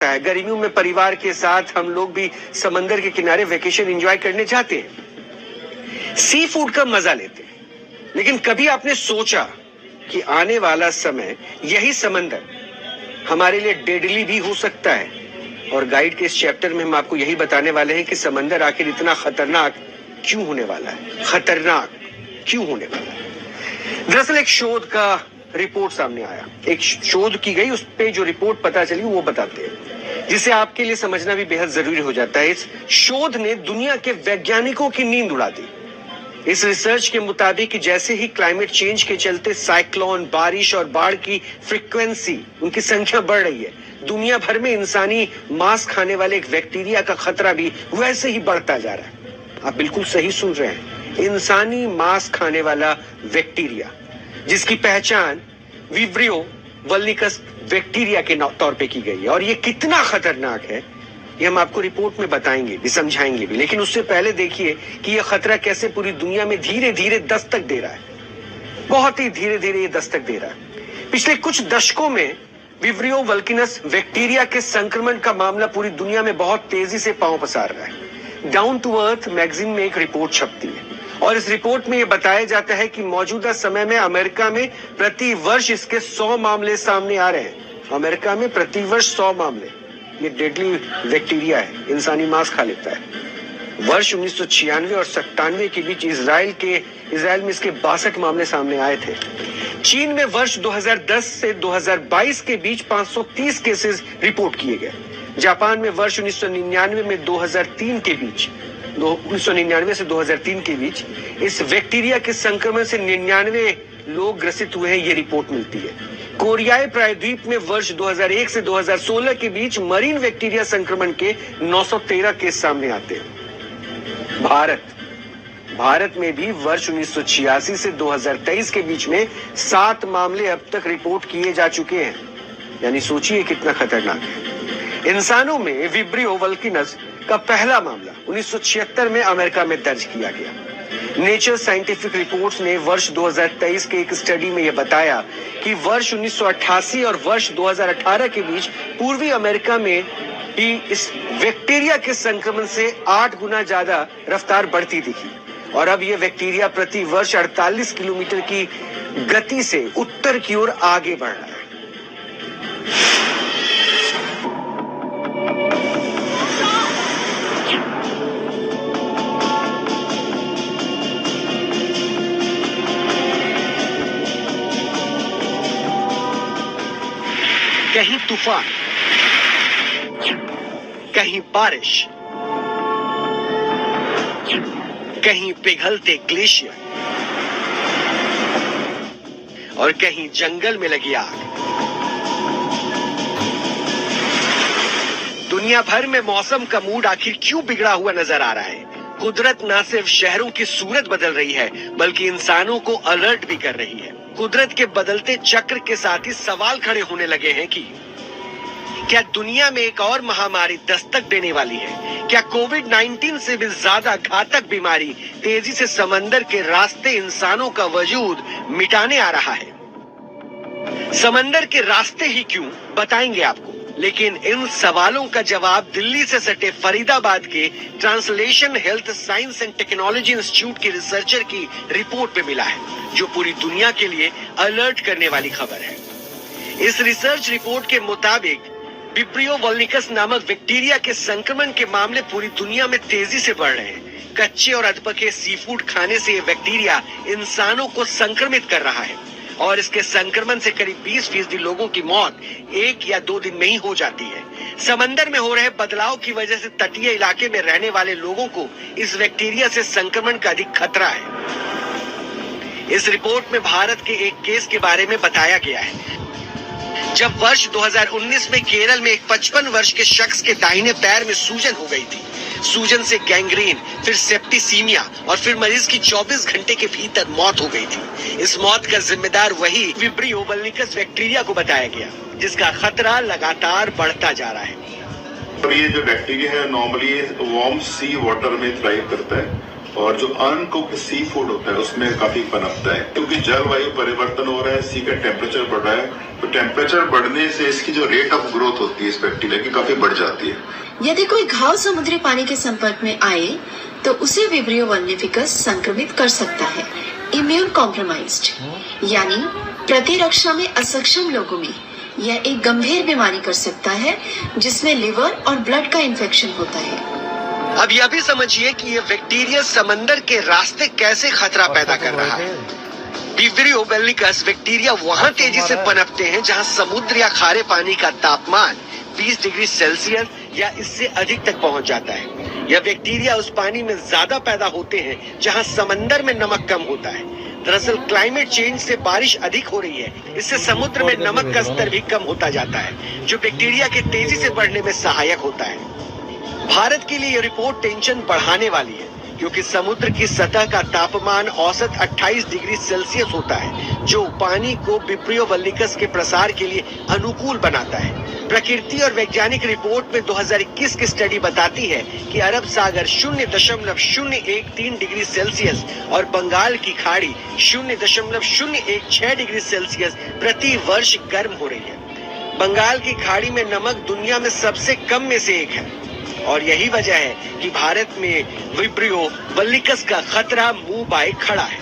है। गर्मियों में परिवार के साथ हम लोग भी समंदर के किनारे वेकेशन एंजॉय करने जाते हैं, सी फूड का मजा लेते हैं। लेकिन कभी आपने सोचा कि आने वाला समय यही समंदर हमारे लिए डेडली भी हो सकता है? और गाइड के इस चैप्टर में हम आपको यही बताने वाले हैं कि समंदर आखिर इतना खतरनाक क्यों होने वाला है, खतरनाक क्यों होने वाला है। दरअसल एक शोध का रिपोर्ट सामने आया, एक शोध की गई, उस पे जो रिपोर्ट पता चली वो बताते हैं, जिसे आपके लिए समझना भी बेहद जरूरी हो जाता है। इस शोध ने दुनिया के वैज्ञानिकों की नींद उड़ा दी। इस रिसर्च के मुताबिक जैसे ही क्लाइमेट चेंज के चलते साइक्लोन, बारिश और बाढ़ की फ्रीक्वेंसी, उनकी संख्या बढ़ रही है, दुनिया भर में इंसानी मांस खाने वाले एक बैक्टीरिया का खतरा भी वैसे ही बढ़ता जा रहा है। आप बिल्कुल सही सुन रहे हैं, इंसानी मांस खाने वाला बैक्टीरिया, जिसकी पहचान विब्रियो वल्निकस बैक्टीरिया के तौर पे की गई है। और ये कितना खतरनाक है ये हम आपको रिपोर्ट में बताएंगे भी, समझाएंगे भी। लेकिन उससे पहले देखिए कि यह खतरा कैसे पूरी दुनिया में धीरे धीरे दस्तक दे रहा है, बहुत ही धीरे धीरे ये दस्तक दे रहा है। पिछले कुछ दशकों में विब्रियो वल्निकस बैक्टीरिया के संक्रमण का मामला पूरी दुनिया में बहुत तेजी से पांव पसार रहा है। डाउन टू अर्थ मैगजीन में एक रिपोर्ट छपती है और इस रिपोर्ट में यह बताया जाता है कि मौजूदा समय में अमेरिका में प्रति वर्ष इसके 100 मामले सामने आ रहे हैं। अमेरिका में प्रति वर्ष 100 मामले। ये डेडली बैक्टीरिया है, इंसानी मांस खा लेता है। वर्ष 1996 और 97 के बीच इजराइल में इसके 62 मामले सामने आए थे। चीन में वर्ष 2010 से 2022 के बीच 530 केसेस रिपोर्ट किए गए। जापान में वर्ष 1999 में 2003 के बीच 1999 से 2003 के बीच इस बैक्टीरिया के संक्रमण से 99 लोग ग्रसित हुए हैं, ये रिपोर्ट मिलती है। कोरियाई प्रायद्वीप में वर्ष 2001 से 2016 के बीच मरीन बैक्टीरिया संक्रमण के 913 केस सामने आते हैं। भारत में भी वर्ष 1986 से 2023 के बीच में 7 मामले अब तक रिपोर्ट किए जा चुके हैं। यानी सोचिए कितना खतरनाक है। इंसानों में विब्रियो वल्निकस का पहला मामला 1976 में अमेरिका में दर्ज किया गया। नेचर साइंटिफिक रिपोर्ट्स ने वर्ष 2023 के एक स्टडी में यह बताया कि वर्ष 1988 और वर्ष 2018 के बीच पूर्वी अमेरिका में भी इस बैक्टीरिया के संक्रमण से 8 गुना ज्यादा रफ्तार बढ़ती दिखी। और अब यह बैक्टीरिया प्रति वर्ष 48 किलोमीटर की गति से उत्तर की ओर आगे बढ़ रहा है। कहीं तूफान, कहीं बारिश, कहीं पिघलते ग्लेशियर और कहीं जंगल में लगी आग। दुनिया भर में मौसम का मूड आखिर क्यों बिगड़ा हुआ नजर आ रहा है? कुदरत न सिर्फ शहरों की सूरत बदल रही है बल्कि इंसानों को अलर्ट भी कर रही है। कुदरत के बदलते चक्र के साथ ही सवाल खड़े होने लगे हैं कि क्या दुनिया में एक और महामारी दस्तक देने वाली है? क्या कोविड-19 से भी ज्यादा घातक बीमारी तेजी से समंदर के रास्ते इंसानों का वजूद मिटाने आ रहा है? समंदर के रास्ते ही क्यों, बताएंगे आपको। लेकिन इन सवालों का जवाब दिल्ली से सटे फरीदाबाद के translation health science and technology institute के रिसर्चर की रिपोर्ट में मिला है, जो पूरी दुनिया के लिए अलर्ट करने वाली खबर है। इस रिसर्च रिपोर्ट के मुताबिक विब्रियो वल्निकस नामक बैक्टीरिया के संक्रमण के मामले पूरी दुनिया में तेजी से बढ़ रहे हैं। कच्चे और अधपके सी फूड खाने से ये बैक्टीरिया इंसानों को संक्रमित कर रहा है और इसके संक्रमण से करीब 20% लोगों की मौत 1 या 2 दिन में ही हो जाती है। समंदर में हो रहे बदलाव की वजह से तटीय इलाके में रहने वाले लोगों को इस बैक्टीरिया से संक्रमण का अधिक खतरा है। इस रिपोर्ट में भारत के एक केस के बारे में बताया गया है, जब वर्ष 2019 में केरल में एक 55 वर्ष के शख्स के दाहिने पैर में सूजन हो गई थी। सूजन से गैंग्रीन, फिर सेप्टिसीमिया और फिर मरीज की 24 घंटे के भीतर मौत हो गई थी। इस मौत का जिम्मेदार वही विब्रियो वल्निकस बैक्टीरिया को बताया गया, जिसका खतरा लगातार बढ़ता जा रहा है। और ये जो बैक्टीरिया है नॉर्मली वार्म सी वाटर में थ्राइव करता है और जो अनकुक्ड सी फूड होता है उसमें काफी पनपता है, क्योंकि जलवायु परिवर्तन हो रहा है, सी का टेम्परेचर बढ़ रहा है, तो टेम्परेचर बढ़ने से इसकी जो रेट ऑफ ग्रोथ होती है इस बैक्टीरिया की काफी बढ़ जाती है। यदि कोई घाव समुद्री पानी के संपर्क में आए तो उसे विब्रियो वल्निफिकस संक्रमित कर सकता है। इम्यून कॉम्प्रोमाइज्ड यानी प्रतिरक्षा में असक्षम लोगों में यह एक गंभीर बीमारी कर सकता है जिसमें लिवर और ब्लड का इन्फेक्शन होता है। अब यह भी समझिए कि यह बैक्टीरिया समंदर के रास्ते कैसे खतरा पैदा कर रहा है। विब्रियो वल्निकस बैक्टीरिया वहां तेजी से पनपते हैं जहां समुद्र या खारे पानी का तापमान 20 डिग्री सेल्सियस या इससे अधिक तक पहुंच जाता है। यह बैक्टीरिया उस पानी में ज्यादा पैदा होते हैं जहां समंदर में नमक कम होता है। दरअसल क्लाइमेट चेंज से बारिश अधिक हो रही है, इससे समुद्र में नमक का स्तर भी कम होता जाता है, जो बैक्टीरिया के तेजी से बढ़ने में सहायक होता है। भारत के लिए यह रिपोर्ट टेंशन बढ़ाने वाली है, क्योंकि समुद्र की सतह का तापमान औसत 28 डिग्री सेल्सियस होता है, जो पानी को विब्रियो वल्निकस के प्रसार के लिए अनुकूल बनाता है। प्रकृति और वैज्ञानिक रिपोर्ट में 2021 की स्टडी बताती है कि अरब सागर 0.013 डिग्री सेल्सियस और बंगाल की खाड़ी 0.016 डिग्री सेल्सियस प्रति वर्ष गर्म हो रही है। बंगाल की खाड़ी में नमक दुनिया में सबसे कम में से एक है और यही वजह है कि भारत में विब्रियो वल्निकस का खतरा मुंह बाए खड़ा है।